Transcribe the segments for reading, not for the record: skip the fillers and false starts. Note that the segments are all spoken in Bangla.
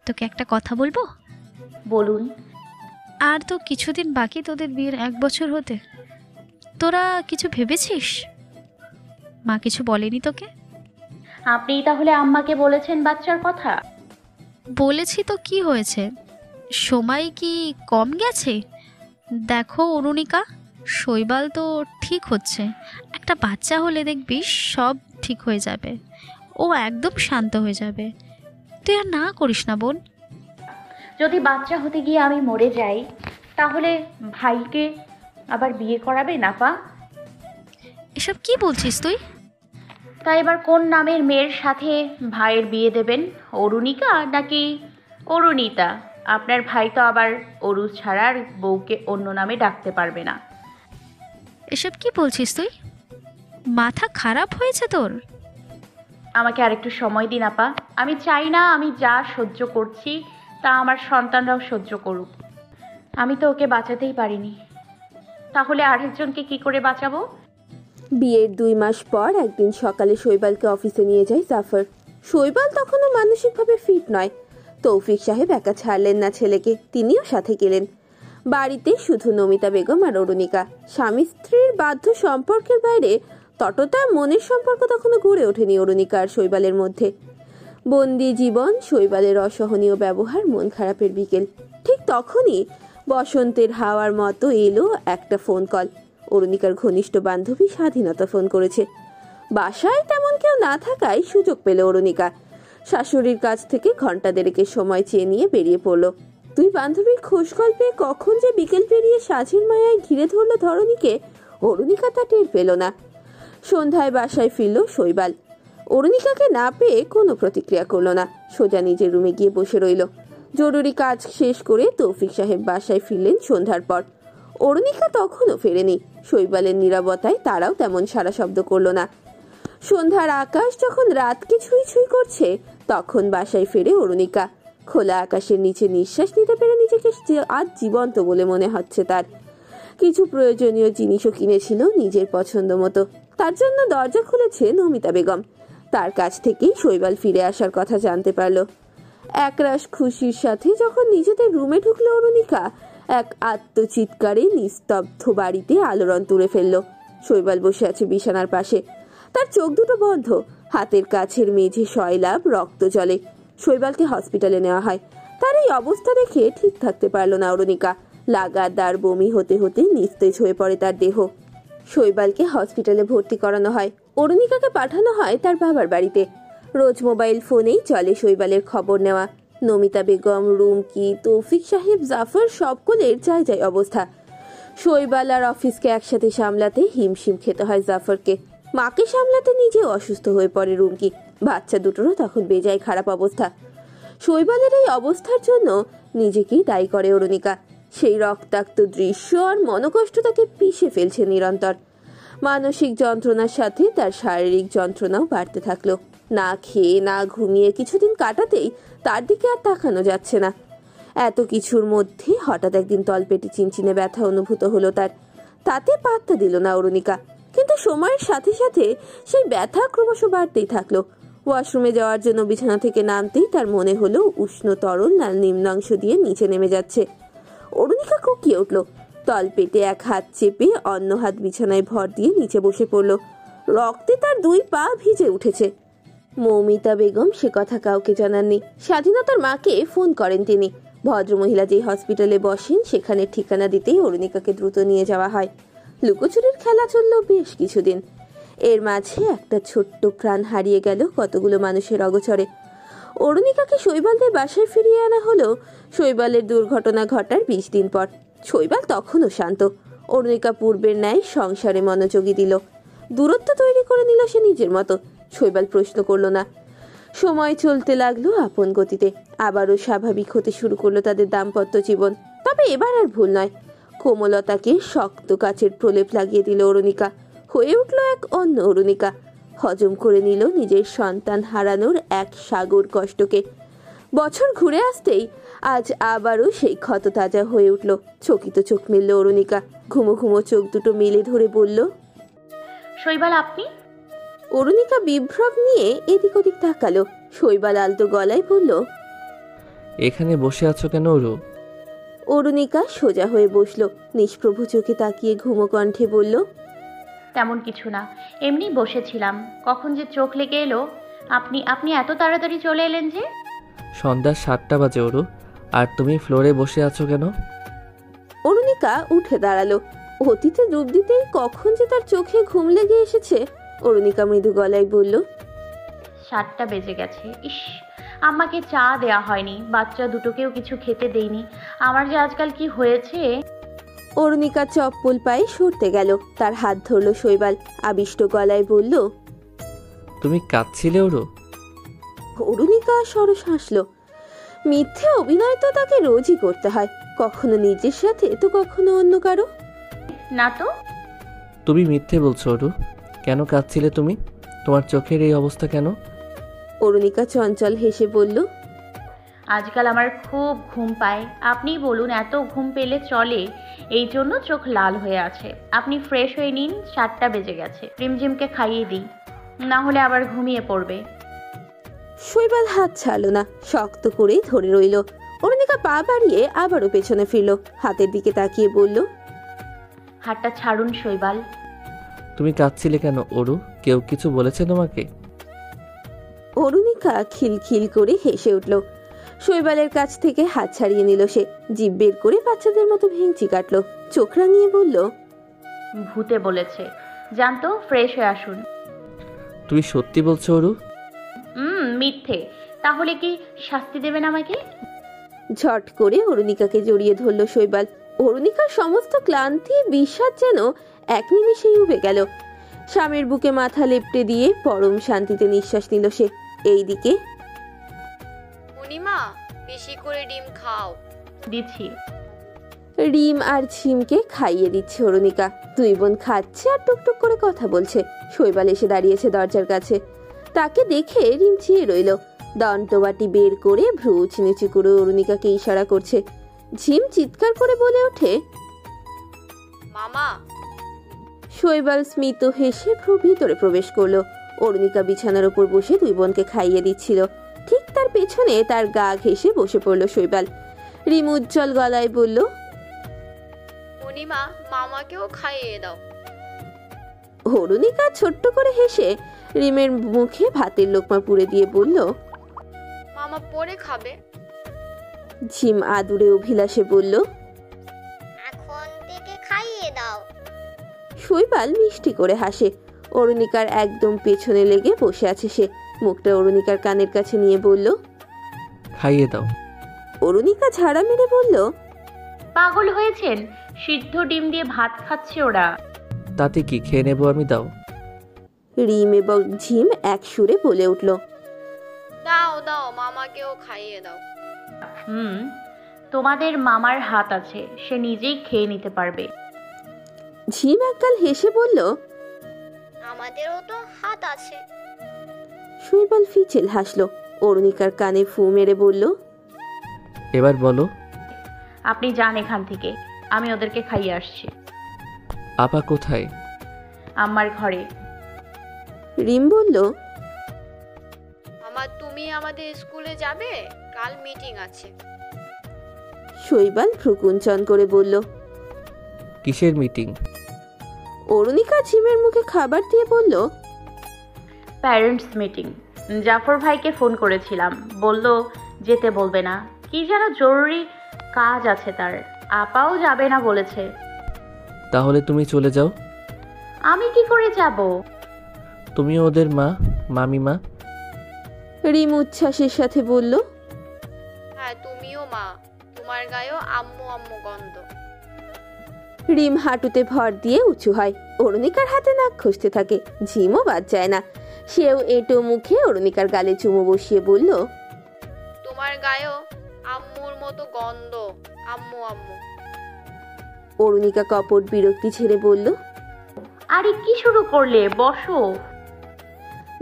তোকে একটা কথা বলবো? বলুন। আর তো কিছুদিন বাকি তোদের বিয়ের 1 বছর হতে। তোরা কিছু ভেবেছিস? মা কিছু বলেনি তোকে? আপনিই তাহলে আম্মাকে বলেছেন বাচ্চার কথা? বলেছি তো কি হয়েছে? সময় কি কম গেছে? দেখো অরুণিকা, শৈবাল তো ঠিক হচ্ছে। একটা বাচ্চা হলে দেখবি সব ঠিক হয়ে যাবে। ও একদম শান্ত হয়ে যাবে। তুই আর না করিস না বোন। যদি বাচ্চা হতে গিয়ে আমি মরে যাই, তাহলে ভাইকে আবার বিয়ে করাবেন আপা? এসব কি বলছিস তুই? তাই এবার কোন নামের মেয়ের সাথে ভাইয়ের বিয়ে দেবেন? অরুণিকা নাকি অরুণিতা? আপনার ভাই তো আবার অরু ছাড়ার বউকে অন্য নামে ডাকতে পারবে না। এসব কি বলছিস তুই? মাথা খারাপ হয়েছে তোর? আমাকে আরেকটু সময় দিন আপা। আমি চাই না আমি যা সহ্য করছি তা আমার সন্তানরাও সহ্য করুক। আমি তো ওকে বাঁচাতেই পারিনি, তাহলে আরেকজনকে কি করে বাঁচাবো? বিয়ের 2 মাস পর একদিন সকালে শৈবালকে অফিসে নিয়ে যায় জাফর। শৈবাল তখনও মানসিকভাবে ফিট নয়। তৌফিক সাহেব একা ছাড়লেন না ছেলেকে, তিনিও সাথে গেলেন। বাড়িতে শুধু নমিতা বেগম আর অরুণিকা। স্বামী স্ত্রীর বাধ্য সম্পর্কের বাইরে ততটা মনের সম্পর্ক তখনও গড়ে ওঠেনি অরুণিকা আর শৈবালের মধ্যে। বন্দি জীবন, শৈবালের অসহনীয় ব্যবহার, মন খারাপের বিকেল। ঠিক তখনই বসন্তের হাওয়ার মতো এলো একটা ফোন কল। অরুণিকার ঘনিষ্ঠ বান্ধবী স্বাধীনতা ফোন করেছে। বাসায় তেমন কেউ না থাকায় সুযোগ পেল অরুণিকা। শাশুড়ির কাছ থেকে ঘন্টা দেড়েকের সময় চেয়ে নিয়ে বেরিয়ে পড়ল। দুই বান্ধবীর খোঁজ গল্পে কখন যে বিকেল পেরিয়ে সাঁঝের মায়ায় ঘিরে ধরল ধরণীকে, অরুণিকা তা টের পেল না। সন্ধ্যায় বাসায় ফিরল শৈবাল। অরুণিকাকে না পেয়ে কোনো প্রতিক্রিয়া করলো না, সোজা নিজের রুমে গিয়ে বসে রইল। জরুরি কাজ শেষ করে তৌফিক সাহেব বাসায় ফিরলেন সন্ধ্যার পর। অরুণিকা তখনও ফেরেনি। শৈবালের নীরবতায় তারাও তেমন সারা শব্দ করলো না। সন্ধ্যার আকাশ যখন রাতকে ছুঁই ছুঁই করছে, তখন বাসায় ফেরে অরুণিকা। খোলা আকাশের নিচে নিঃশ্বাস নিতে পেরে নিজেকে আজ জীবন্ত বলে মনে হচ্ছে তার। কিছু প্রয়োজনীয় জিনিসও কিনেছিল নিজের পছন্দ মতো। তার জন্য দরজা খুলেছে নমিতা বেগম। তার কাছ থেকেই শৈবাল ফিরে আসার কথা জানতে পারল। একরাশ খুশির সাথে যখন নিজেদের রুমে ঢুকলো অরুণিকা, এক আত্মচিৎকারে নিস্তব্ধ বাড়িতে আলোড়ন তুলে ফেলল। শৈবাল বসে আছে বিছানার পাশে, তার চোখ দুটো বন্ধ, হাতের কাছের মেঝে সয়লাভ, রক্ত জলে। শৈবালকে হসপিটালে নেওয়া হয়। তার এই অবস্থা দেখে ঠিক থাকতে পারল না অরুণিকা। লাগাতার বমি হতে হতে নিস্তেজ হয়ে পড়ে তার দেহ। শৈবালকে হসপিটালে ভর্তি করানো হয়। অরুণিকাকে পাঠানো হয় তার বাবার বাড়িতে। রোজ মোবাইল ফোনেই চলে শৈবালের খবর নেওয়া। নমিতা বেগম, রুমকি, তৌফিক সাহেব, জাফর সকলের যাই যাই অবস্থা। শৈবাল আর অফিসকে একসাথে সামলাতে হিমশিম খেতে হয় জাফরকে। মাকে সামলাতে নিজে অসুস্থ হয়ে পড়ে রুমকি। বাচ্চা দুটোরও তখন বেজায় খারাপ অবস্থা। শৈবালের এই অবস্থার জন্য নিজেকেই দায়ী করে অরুণিকা। সেই রক্তাক্ত দৃশ্য আর মনোকষ্ট তাকে পিষে ফেলছে নিরন্তর। মানসিক যন্ত্রণার সাথে তার শারীরিক যন্ত্রণাও বাড়তে থাকলো। না খেয়ে না ঘুমিয়ে কিছুদিন কাটাতেই তার দিকে আর তাকানো যাচ্ছে না। এত কিছুর মধ্যে হঠাৎ একদিন তলপেটে চিনচিনে ব্যথা অনুভূত হলো তার। তাতে পাত্তা দিল না অরুণিকা, কিন্তু সময়ের সাথে সাথে সেই ব্যথা ক্রমশ বাড়তেই থাকলো। ওয়াশরুমে যাওয়ার জন্য বিছানা থেকে নামতেই তার মনে হলো উষ্ণ তরল লাল নিম্নাংশ দিয়ে নিচে নেমে যাচ্ছে। অরুণিকা কুকিয়ে উঠল। তলপেটে এক হাত চেপে অন্য হাত বিছানায় ভর দিয়ে নিচে বসে পড়ল। রক্তে তার 2 পা ভিজে উঠেছে। মৌমিতা বেগম সে কথা কাউকে জানাননি। স্বাধীনতার মাকে ফোন করেন তিনি। ভদ্রমহিলা যে হসপিটালে বসেন সেখানে ঠিকানা দিতেই অরুণিকাকে দ্রুত নিয়ে যাওয়া হয়। লুকোচুরির খেলা চলল বেশ কিছুদিন। এর মাঝে একটা ছোট্ট প্রাণ হারিয়ে গেল কতগুলো মানুষের অগোচরে। অরুণিকাকে শৈবালদের বাসায় ফিরিয়ে আনা হলো শৈবালের দুর্ঘটনা ঘটার 20 দিন পর। শৈবাল তখনও শান্ত। অরুণিকা পূর্বের ন্যায় সংসারে মনোযোগী দিল। দূরত্ব তৈরি করে নিল সে নিজের মতো। শৈবাল প্রশ্ন করলো না। সময় চলতে লাগলো আপন গতিতে। আবারও স্বাভাবিক হতে শুরু করলো তাদের দাম্পত্য জীবন। তবে এবার আর ভুল নয়। কোমলতাকে শক্ত কাচের প্রলেপ লাগিয়ে দিল অরুণিকা। হয়ে উঠল এক অন্য অরুণিকা। হজম করে নিল নিজের সন্তান হারানোর এক সাগর কষ্টকে। বছর ঘুরে আসতেই আজ আবারও সেই ক্ষত তাজা হয়ে উঠল। চকিত চোখ মেলল অরুণিকা। ঘুমো ঘুমো চোখ দুটো মেলে ধরে বলল, শৈবাল আপনি? অরুণিকা বিভ্রম নিয়ে এদিক ওদিক তাকালো। শৈবাল আলতো গলায় বলল, এখানে বসে আছো কেন ওরু? অরুণিকা সোজা হয়ে বসলো। নিষ্প্রভ চোখে তাকিয়ে ঘুমো কণ্ঠে বলল, তেমন কিছু না, এমনি বসেছিলাম। কখন যে চোখ লেগে এলো। আপনি আপনি এত তাড়াতাড়ি চলে এলেন যে? সন্ধ্যা 7টা বাজে ওরু, আর তুমি ফ্লোরে বসে আছো কেন? অরুণিকা উঠে দাঁড়ালো। অতীতে ডুব দিতেই কখন যে তার চোখে ঘুম লেগে এসেছে। অরুণিকা মৃদু গলায় বলল, 7টা বেজে গেছে। ইস, আম্মাকে চা দেয়া হয়নি, বাচ্চা দুটোকেও কিছু খেতে দেইনি। আমার যে আজকাল কি হয়েছে। অরুণিকা চপ্পল পায়ে সরতে গেল। তার হাত ধরল শৈবাল। আবিষ্ট গলায় বলল, তুমি কাঁদছিলে ওরু? অরুণিকা সরস হাসল। মিথ্যে অভিনয় তো তাকে রোজই করতে হয়, কখনো নিজের সাথে তো কখনো অন্য কারো। না তো। তুমি মিথ্যে বলছো ওরু। কেন কাঁদছিলে তুমি? তোমার চোখের এই অবস্থা কেন? অরুণিকা চঞ্চল হেসে বলল, আজকাল আমার খুব ঘুম পায়। আপনিই বলুন, এত ঘুম পেলে চলে? এই জন্য চোখ লাল হয়ে আছে। আপনি ফ্রেশ হয়ে নিন, 7টা বেজে গেছে। রিমঝিমকে খাইয়ে দিই, না হলে আবার ঘুমিয়ে পড়বে। শৈবাল হাত ছাড়ল না, শক্ত করেই ধরে রইল। অরুণিকা পা বাড়িয়ে আবারও পেছনে ফিরল। হাতের দিকে তাকিয়ে বলল, হাতটা ছাড়ুন শৈবাল। তুমি কাঁদছিলে কেন ওরু? কেউ কিছু বলেছে তোমাকে? অরুণিকা খিলখিল করে হেসে উঠল। শৈবালের কাছ থেকে হাত ছাড়িয়ে নিল সে। জিভ বের করে বাচ্চাদের মতো ভেঙচি কাটলো। চোখ রাঙিয়ে বলল, ভূতে বলেছে। জানতো, ফ্রেশ হয়ে আসুন। তুই সত্যি বলছো ওরু? মিথ্যে। তাহলে কি শাস্তি দেবেন আমাকে? ঝট করে অরুণিকাকে জড়িয়ে ধরল শৈবাল। অরুণিকার সমস্ত ক্লান্তি বিষাদ যেন এক নিমিষেই উবে গেল। স্বামীর বুকে মাথা লেপ্টে দিয়ে পরম শান্তিতে নিঃশ্বাস নিল সে। এইদিকে পূর্ণিমা, বেশি করে ডিম খাও। দিচ্ছি। রিম আর ঝিমকে খাইয়ে দিচ্ছে অরুণিকা। দুই বোন খাচ্ছে আর টুকটুক করে কথা বলছে। শৈবাল এসে দাঁড়িয়েছে দরজার কাছে। তাকে দেখে রিম চেয়ে রইল। দন্তবাটি বের করে ভ্রু নিচু করে অরুণিকাকে ইশারা করছে। ঝিম চিৎকার করে বলে ওঠে, মামা। শৈবাল স্মিত হেসে ভ্রু ভিতরে প্রবেশ করলো। অরুণিকা বিছানার উপর বসে দুই বোনকে খাইয়ে দিচ্ছিল। ঠিক তার পেছনে তার গা ঘেঁষে বসে পড়ল শৈবাল। রিম উজ্জ্বল গলায় বলল, পূর্ণিমা, মামাকেও খাইয়ে দাও। অরুণিকা ছোট্ট করে হেসে রিমের মুখে ভাতের লোকমা পুরে দিয়ে বলল, মামা পরে খাবে। ঝিম আদুরে অভিলাষে বলল, এখন থেকে খাইয়ে দাও। শৈবাল মিষ্টি করে হাসে। অরুণিকার একদম পেছনে লেগে বসে আছে সে। মুখটা অরুণিকার কানের কাছে নিয়ে বলল, খাইয়ে দাও। অরুণিকা ঝাড়া মেরে বলল, পাগল হয়েছেন? সিদ্ধ ডিম দিয়ে ভাত খাচ্ছে ওরা। তাতে কি, খেয়ে নেবো আমি, দাও। রিম এবং ঝিম এক সুরে বলে উঠল, দাও দাও, মামাকেও খাইয়ে দাও। তোমাদের মামার হাত আছে, সে নিজেই খেয়ে নিতে পারবে। ঝিম একগাল হেসে বলল, আমাদেরও তো হাত আছে। শৈবাল ফিচেল হাসলো। অরুণিকার কানে ফু মেরে বলল, এবার বলো। আপনি যান এখান থেকে, আমি ওদেরকে খাইয়ে আসছি। আপা কোথায়? আমার ঘরে। রিম বলল, মামা, তুমি আমাদের স্কুলে যাবে? কাল মিটিং আছে। শৈবাল ভ্রুকুঞ্চন করে বলল, কিসের মিটিং? অরুণিকা ঝিমের মুখে খাবার দিয়ে বলল, প্যারেন্টস মিটিং। জাফর ভাইকে ফোন করেছিলাম, বলল যেতে বলবে না, কি যেন জরুরি কাজ আছে তার। আপাও যাবে না বলেছে। তাহলে তুমি চলে যাও। আমি কি করে যাব? তুমি ওদের মা, মামিমা। রিম উচ্ছ্বাসের সাথে বলল, হ্যাঁ, তুমিও মা, তোমার গায়েও আম্মু আম্মু গন্ধ। রিম হাঁটুতে ভর দিয়ে উঁচু হয়। অরুণিকার হাতে নাক খসতে থাকে। ঝিমও বাদ যায় না। সেও এঁটো মুখে অরুণিকার গালে চুমু বসিয়ে বলল, তোমার গায়েও আম্মুর মতো গন্ধ, আম্মু আম্মু। অরুণিকা কপট বিরক্তি ছেড়ে বলল, আরে কি শুরু করলে? বসো।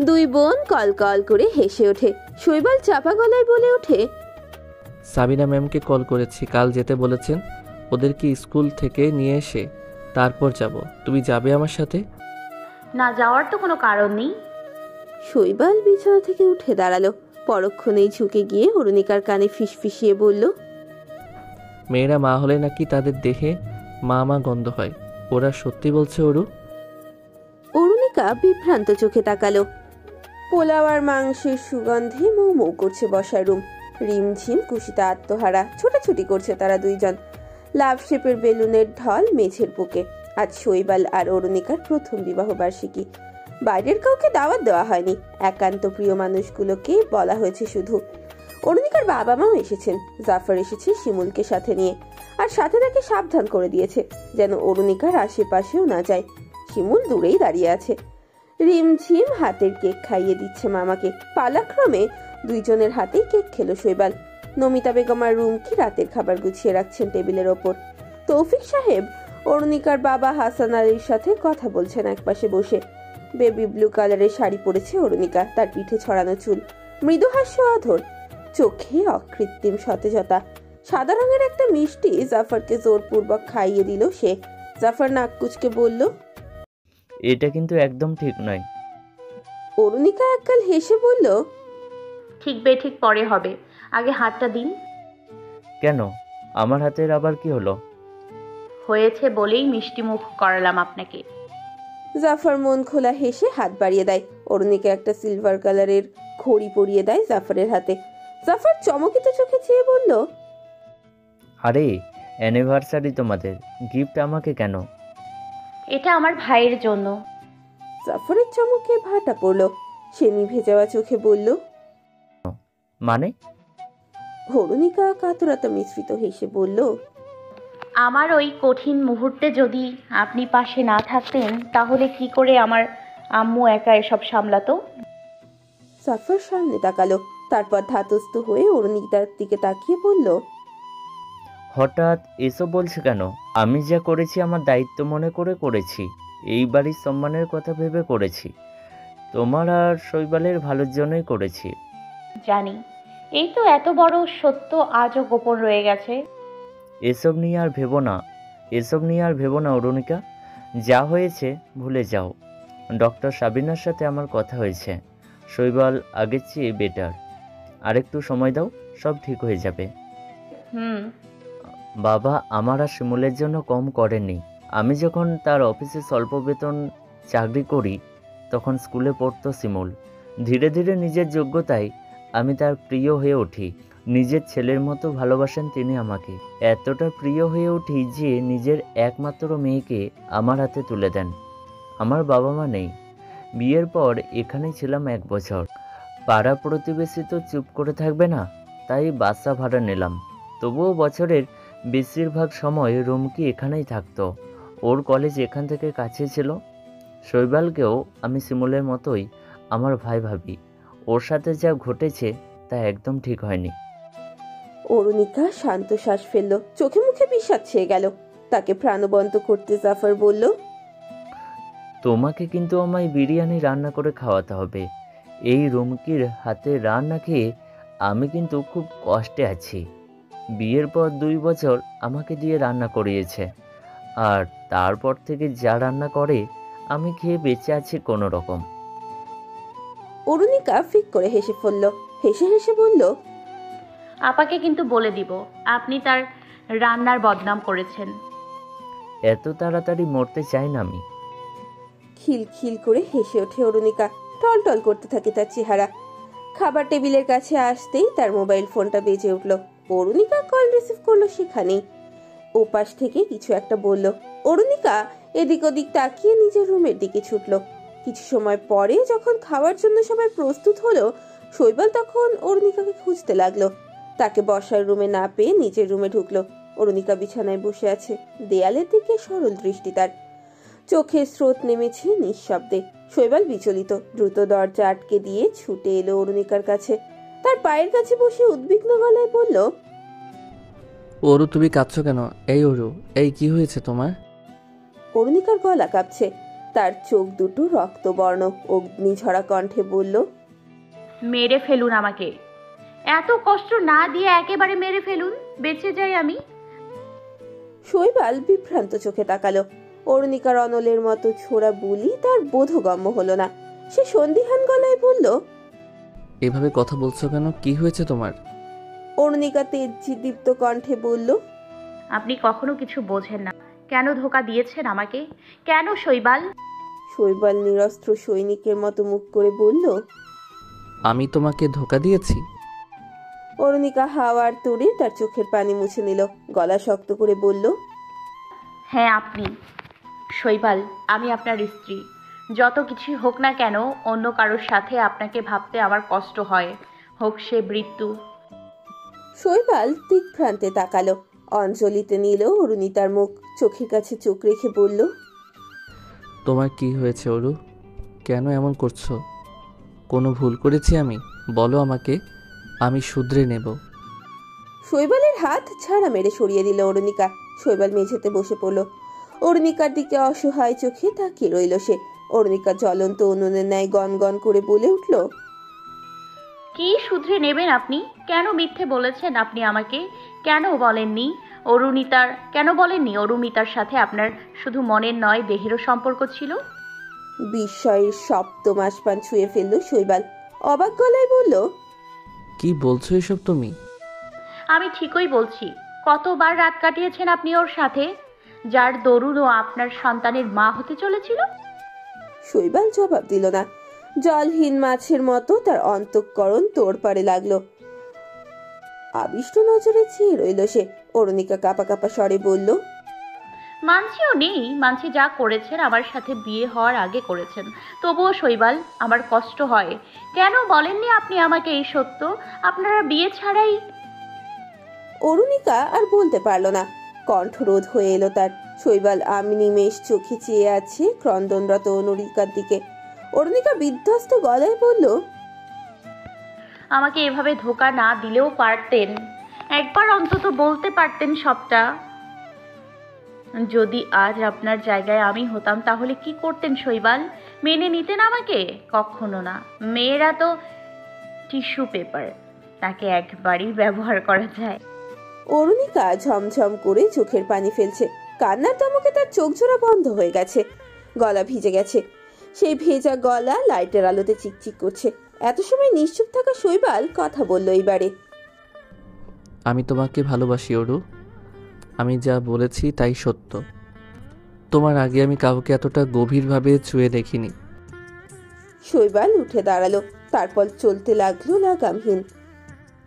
দুই বোন কল কল করে হেসে ওঠে। শৈবাল চাপা গলায় বলে ওঠে, সাবিনা ম্যামকে কল করেছি, কাল যেতে বলেছেন। ওদেরকে স্কুল থেকে নিয়ে এসে তারপর যাব। তুমি যাবে আমার সাথে? না যাওয়ার তো কোনো কারণ নেই। শৈবাল বিছানা থেকে উঠে দাঁড়ালো। পরক্ষণেই ঝুঁকে গিয়ে অরুণিকার কানে ফিসফিসিয়ে বলল, মেয়েরা মা হলে নাকি তাদের দেখে মা মা গন্ধ হয়। ওরা সত্যি বলছে অরু? অরুণিকা বিভ্রান্ত চোখে তাকালো। পোলাও আর মাংসের সুগন্ধে মৌ মৌ করছে বসার রুম। রিমঝিম কুশিতে আত্মহারা ছোটাছুটি করছে তারা দুইজন। লাভ শেপের বেলুনের ঢল মেঝের বুকে। আজ শৈবাল আর অরুণিকার প্রথম বিবাহ বার্ষিকী। বাইরের কাউকে দাওয়াত দেওয়া হয়নি, একান্ত প্রিয় মানুষগুলোকে বলা হয়েছে শুধু। অরুণিকার বাবা মাও এসেছেন। জাফর এসেছে শিমুলকে সাথে নিয়ে, আর সাথে তাকে সাবধান করে দিয়েছে যেন অরুণিকার আশেপাশেও না যায়। শিমুল দূরেই দাঁড়িয়ে আছে। রিমঝিম হাতের কেক খাইয়ে দিচ্ছে মামাকে। পালাক্রমে দুইজনের হাতেই কেক খেলো শৈবাল। নমিতা বেগম আর রুমকি রাতের খাবার গুছিয়ে রাখছেন টেবিলের ওপর। তৌফিক সাহেব অরুণিকার বাবা হাসান আলীর সাথে কথা বলছেন একপাশে বসে। বেবি ব্লু কালারের শাড়ি পরেছে অরুণিকা, তার পিঠে ছড়ানো চুল, মৃদু হাস্য আধর, চোখে অকৃত্রিম সতেজতা। সাদা রঙের একটা মিষ্টি জাফরকে জোরপূর্বক খাইয়ে দিল সে। জাফর নাক কুচকে বলল, এটা কিন্তু একদম ঠিক নয়। অরুণিকা একগাল হেসে বলল, ঠিক বেঠিক পরে হবে, আগে হাতটা দিন। কেন? আমার হাতের আবার কি হলো? হয়েছে বলেই মিষ্টি মুখ করালাম আপনাকে। জাফর মন খোলা হেসে হাত বাড়িয়ে দেয়। অরুণিকা একটা সিলভার কালারের ঘড়ি পরিয়ে দেয় জাফরের হাতে। জাফর চমকিত চোখে চেয়ে বলল, আরে অ্যানিভার্সারি তোমাদের, গিফট আমাকে কেন? এটা আমার ভাইয়ের জন্য। জাফরের চমকে ভাটা পড়ল। সে নিভে যাওয়া চোখে বলল, মানে? অরুণিকা কাতরতা মিশ্রিত হেসে বলল, আমার ওই কঠিন মুহূর্তে যদি আপনি পাশে না থাকতেন তাহলে কি করে আমার আম্মু একা এসব সামলাতো। জাফর সামনে তাকালো, তারপর ধাতস্থ হয়ে অরুণিকার দিকে তাকিয়ে বলল, হঠাৎ এসব বলছে কেন? আমি যা করেছি আমার দায়িত্ব মনে করে করেছি, এই বাড়ির সম্মানের কথা ভেবে করেছি, তোমার আর শৈবালের ভালোর জন্যই করেছি। জানি, এই তো এত বড় সত্য আজও গোপন রয়ে গেছে। এসব নিয়ে আর ভেবো না, এসব নিয়ে আর ভেবো না অরুণিকা, যা হয়েছে ভুলে যাও। ডক্টর সাবিনার সাথে আমার কথা হয়েছে, শৈবাল আগের চেয়ে বেটার। আরেকটু সময় দাও, সব ঠিক হয়ে যাবে। বাবা আমার আর শিমুলের জন্য কম করেননি। আমি যখন তার অফিসে স্বল্প বেতন চাকরি করি তখন স্কুলে পড়তো শিমুল। ধীরে ধীরে নিজের যোগ্যতায় আমি তার প্রিয় হয়ে উঠি। নিজের ছেলের মতো ভালোবাসেন তিনি আমাকে। এতটা প্রিয় হয়ে উঠি যে নিজের একমাত্র মেয়েকে আমার হাতে তুলে দেন। আমার বাবা মা নেই। বিয়ের পর এখানেই ছিলাম 1 বছর। পাড়া প্রতিবেশী তো চুপ করে থাকবে না, তাই বাসা ভাড়া নিলাম। তবুও বছরের বেশিরভাগ সময় রুমকি এখানেই থাকতো। ওর কলেজ এখান থেকে কাছে ছিল। শৈবালকেও আমি শিমুলের মতোই আমার ভাই ভাবি। ওর সাথে যা ঘটেছে তা একদম ঠিক হয়নি। অরুণিকা শান্ত শ্বাস ফেলল, চোখে মুখে বিষাদ ছেয়ে গেল। তাকে প্রাণবন্ত করতে জাফর বলল, তোমাকে কিন্তু আমায় বিরিয়ানি রান্না করে খাওয়াতে হবে। এই রুমকির হাতে রান্না খেয়ে আমি কিন্তু খুব কষ্টে আছি। বিয়ের পর 2 বছর আমাকে দিয়ে রান্না করিয়েছে, আর তারপর থেকে যা রান্না করে আমি খেয়ে বেঁচে আছি কোনো রকম। অরুণিকা ফিক করে হেসে ফেলল। হেসে হেসে বলল, আপাকে কিন্তু বলে দিব আপনি তার রান্নার বদনাম করেছেন। এত তাড়াতাড়ি মরতে চাই না আমি। খিলখিল করে হেসে ওঠে অরুণিকা। টলটল করতে থাকে তার চেহারা। খাবার টেবিলের কাছে আসতেই তার মোবাইল ফোনটা বেজে উঠল। অরুণিকা কল রিসিভ করলো সেখানেই। ওপাশ থেকে কিছু একটা বলল। অরুণিকা এদিক ওদিক তাকিয়ে নিজের রুমের দিকে ছুটল। কিছু সময় পরে যখন খাওয়ার জন্য সবাই প্রস্তুত হলো, শৈবাল তখন অরুণিকাকে খুঁজতে লাগলো। তাকে বসার রুমে না পেয়ে নিজের রুমে ঢুকলো। অরুণিকা বিছানায় বসে আছে, দেয়ালের দিকে সরল দৃষ্টি তার। চোখের স্রোত নেমেছে নিঃশব্দে। শৈবাল বিচলিত, দ্রুত দরজা আটকে দিয়ে ছুটে এলো অরুণিকার কাছে। তার পায়ের কাছে বসে উদ্বিগ্ন গলায় বলল, অরু তুমি কাঁদছো কেন? এই অরু, এই কি হয়েছে তোমার? অরুণিকার গলা কাঁপছে। তার চোখ দুটো রক্তবর্ণ। অগ্নিঝরা কণ্ঠে বলল, মেরে ফেলুন আমাকে, এত কষ্ট না দিয়ে একেবারে মেরে ফেলুন, বেঁচে যাই আমি। শৈবাল বিভ্রান্ত চোখে তাকালো। অরুণিকার অনলের মতো ছোড়া বুলি তার বোধগম্য হলো না। সে সন্দিহান গলায় বলল, এভাবে কথা বলছো কেন? কি হয়েছে তোমার? অরুণিকা তেজদীপ্ত কণ্ঠে বলল, আপনি কখনো কিছু বোঝেন না। কেন ধোকা দিয়েছেন আমাকে? কেন শৈবাল? শৈবাল নিরস্ত্র সৈনিকের মতো মুখ করে বলল, আমি তোমাকে ধোকা দিয়েছি? অরুণিকা হাওয়ার তোড়ে তার চোখের পানি মুছে নিল, গলা শক্ত করে বলল, হ্যাঁ আপনি। শৈবাল, আমি আপনার স্ত্রী। যত কিছু হোক না কেন, অন্য কারোর সাথে আপনাকে ভাবতে আমার কষ্ট হয়, হোক সে মৃত্যু। শৈবাল দিকভ্রান্তে তাকালো, অঞ্জলিতে নিল অরুণিতার মুখ, চোখের কাছে চোখ রেখে বলল, তোমার কি হয়েছে অরু? কেন এমন করছো? কোনো ভুল করেছি আমি? বলো আমাকে, আমি শুধরে নেব। শৈবালের হাত ছাড়া মেরে সরিয়ে দিল অরুণিকা। শৈবাল মেঝেতে বসে পড়ল। অরুণিকার দিকে অসহায় চোখে তাকিয়ে রইল সে। অরুণিকা জ্বলন্ত উনুনের ন্যায় গনগন করে বলে উঠল, কি শুধরে নেবেন আপনি? কেন মিথ্যে বলেছেন আপনি আমাকে? কেন বলেননি অরুমিতার সাথে আপনার শুধু মনের নয় দেহেরও সম্পর্ক ছিল? বিস্ময়ের সপ্তম আসমান ছুঁয়ে ফেলল শৈবাল। অবাক গলায় বলল, কি বলছো এসব তুমি? আমি ঠিকই বলছি। কতবার রাত কাটিয়েছেন আপনি ওর সাথে, যার দরুন ও আপনার সন্তানের মা হতে চলেছিল? শৈবাল জবাব দিল না। জলহীন মাছের মতো তার অন্তঃকরণ তোড়পাড়ে লাগলো। আবিষ্ট নজরে চেয়ে রইল সে। অরুণিকা কাঁপা কাঁপা স্বরে বলল, মানছিও নেই, মানছি যা করেছেন আমার সাথে বিয়ে হওয়ার আগে করেছেন। তবুও শৈবাল, আমার কষ্ট হয়। কেন বলেননি আপনি আমাকে এই সত্য? আপনারা বিয়ে ছাড়াই। অরুণিকা আর বলতে পারল না, কণ্ঠরোধ হয়ে এলো তার। শৈবাল নিমেষ চোখে চেয়ে আছে ক্রন্দনরত অরুণিকার দিকে। অরুণিকা বিধ্বস্ত গলায় বলল, আমাকে এভাবে ধোকা না দিলেও পারতেন, একবার অন্তত বলতে পারতেন সবটা। যদি আজ আপনার জায়গায় আমি হতাম তাহলে কি করতেন শৈবাল? মেনে নিতেন আমাকে? কখনো না। মেয়েরা তো টিস্যু পেপার, তাকে একবারই ব্যবহার করা যায়। অরুণিকা ঝমঝম করে চোখের পানি ফেলছে। কান্নার দমকে তার চোখ জোড়া বন্ধ হয়ে গেছে, গলা ভিজে গেছে। সেই ভেজা গলা লাইটের আলোতে চিকচিক করছে। এত সময় নিশ্চুপ থাকা শৈবাল কথা বলল এইবারে, আমি তোমাকে ভালোবাসি অরু। আমি যা বলেছি তাই সত্য। তোমার আগে আমি কাউকে এতটা গভীরভাবে ছুঁয়ে দেখিনি। শৈবাল উঠে দাঁড়ালো, তারপর চলতে লাগলো লাগামহীন।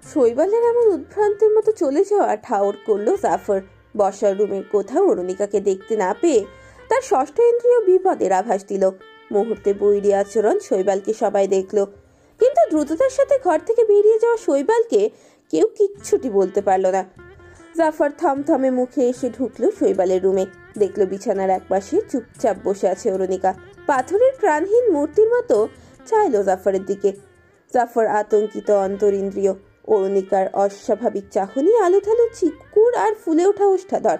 শৈবালের এমন উদ্ভ্রান্তের মতো চলে যাওয়া ঠাউর করলো জাফর। বসার রুমের কোথাও অরুণিকাকে দেখতে না পেয়ে তার ষষ্ঠ ইন্দ্রিয় বিপদের আভাস দিল। মুহূর্তে বৈরী আচরণ শৈবালকে সবাই দেখলো, কিন্তু দ্রুততার সাথে ঘর থেকে বেরিয়ে যাওয়া শৈবালকে কেউ কিচ্ছুটি বলতে পারলো না। জাফর থমথমে মুখে এসে ঢুকলো শৈবালের রুমে। দেখলো বিছানার একপাশে চুপচাপ বসে আছে অরুণিকা। পাথরের প্রাণহীন মূর্তির মতো চাইলো জাফরের দিকে। জাফর আতঙ্কিত অন্তরিন্দ্রিয়। অরুণিকার অস্বাভাবিক চাহনি, আলোথালো চিকুর আর ফুলে ওঠা ওষ্ঠাধর।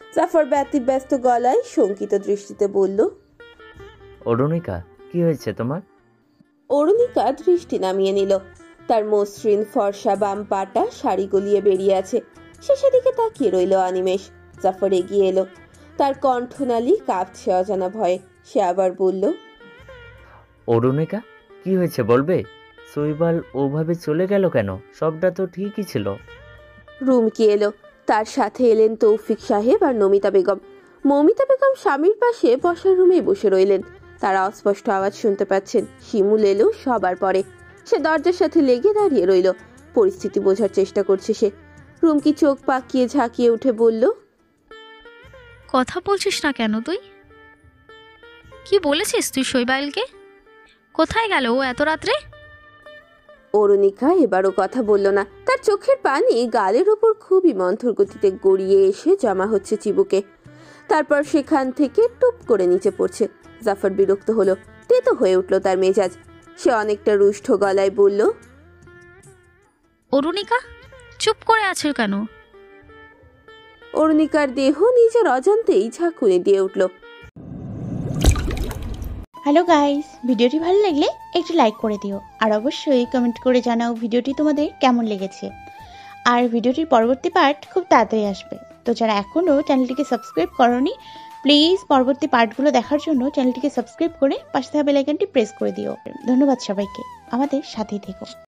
জাফর ব্যতিব্যস্ত গলায় শঙ্কিত দৃষ্টিতে বলল, অরুণিকা, কি হয়েছে তোমার? অরুণিকা দৃষ্টি নামিয়ে নিল। তার মসৃণ ফর্সা বাম পাটা শাড়ি গলিয়ে বেরিয়ে আছে। সে সেদিকে তাকিয়ে রইল অনিমেষ। জাফর এগিয়ে এলো, তার কণ্ঠনালী কাঁপছে অজানা ভয়ে। সে আবার বলল, অরুণিকা, কি হয়েছে বলবে? শৈবাল ওভাবে চলে গেল কেন? সবটা তো ঠিকই ছিল। রুমকি এলো। তার সাথে এলেন তৌফিক সাহেব আর নমিতা বেগম। মমিতা বেগম স্বামীর পাশে বসার রুমেই বসে রইলেন। তারা অস্পষ্ট আওয়াজ শুনতে পাচ্ছেন। শিমুল এলো সবার পরে। সে দরজার সাথে লেগে দাঁড়িয়ে রইল। পরিস্থিতি বোঝার চেষ্টা করছে সে। রুমকি চোখ পাকিয়ে ঝাঁকিয়ে উঠে বলল, কথা বলছিস না কেন তুই? কি বলেছিস তুই শৈবালকে? কোথায় গেল ও এত রাত্রে? অরুণিকা এবারও কথা বলল না। তার চোখের পানি গালের ওপর খুবই মন্থর গতিতে গড়িয়ে এসে জমা হচ্ছে চিবুকে, তারপর সেখান থেকে টুপ করে নিচে পড়ছে। জাফর বিরক্ত হলো, তেতো হয়ে উঠল তার মেজাজ। সে অনেকটা রুষ্ট গলায় বলল, অরুণিকা, চুপ করে আছো কেন? অরুণিকার দেহ নিজের অজান্তেই ঝাঁকুনি দিয়ে উঠল। হ্যালো গাইস, ভিডিওটি ভালো লাগলে একটু লাইক করে দিও, আর অবশ্যই কমেন্ট করে জানাও ভিডিওটি তোমাদের কেমন লেগেছে। আর ভিডিওটির পরবর্তী পার্ট খুব তাড়াতাড়ি আসবে, তো যারা এখনও চ্যানেলটিকে সাবস্ক্রাইব করোনি প্লিজ পরবর্তী পার্টগুলো দেখার জন্য চ্যানেলটিকে সাবস্ক্রাইব করে পাশে থাকা বেল আইকনটি প্রেস করে দিও। ধন্যবাদ সবাইকে, আমাদের সাথেই থেকো।